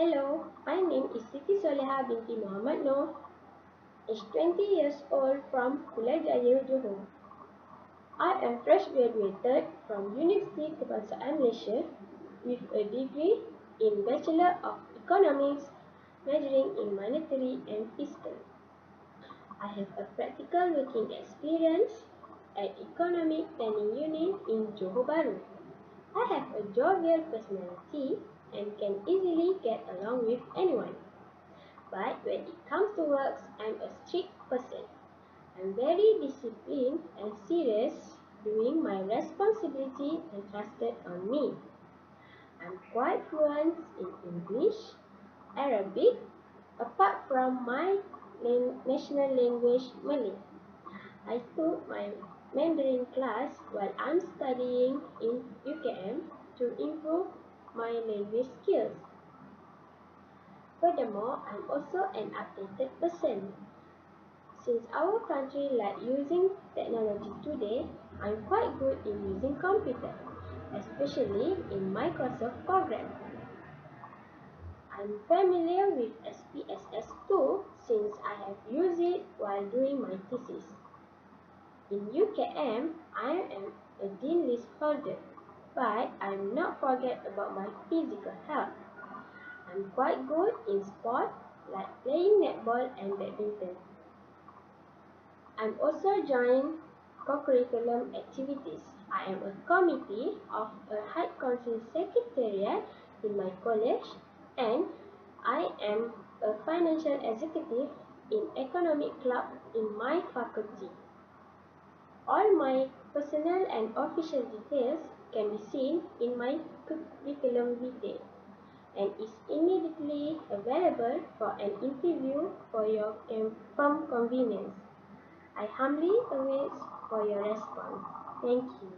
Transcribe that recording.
Hello, my name is Siti Soleha binti Muhammad Noor, age 20 years old from Putrajaya, Johor. I am fresh graduated from University Kebangsaan Malaysia with a degree in Bachelor of Economics, majoring in Monetary and Fiscal. I have a practical working experience at Economic Planning Unit in Johor Bahru. I have a jovial personality and can easily get along with anyone. But when it comes to works, I'm a strict person. I'm very disciplined and serious, doing my responsibility and trusted on me. I'm quite fluent in English, Arabic, apart from my national language Malay. I took my Mandarin class while I'm studying in UKM to improve my language skills. Furthermore, I'm also an updated person. Since our country like using technology today, I'm quite good in using computer, especially in Microsoft program. I'm familiar with SPSS too since I have used it while doing my thesis. In UKM, I am a Dean List holder, but I'm not forget about my physical health. I'm quite good in sport like playing netball and badminton. I'm also joined co-curriculum activities. I am a committee of a High Council Secretariat in my college and I am a financial executive in Economic Club in my faculty. All my personal and official details can be seen in my curriculum vitae and is immediately available for an interview for your firm convenience. I humbly await for your response. Thank you.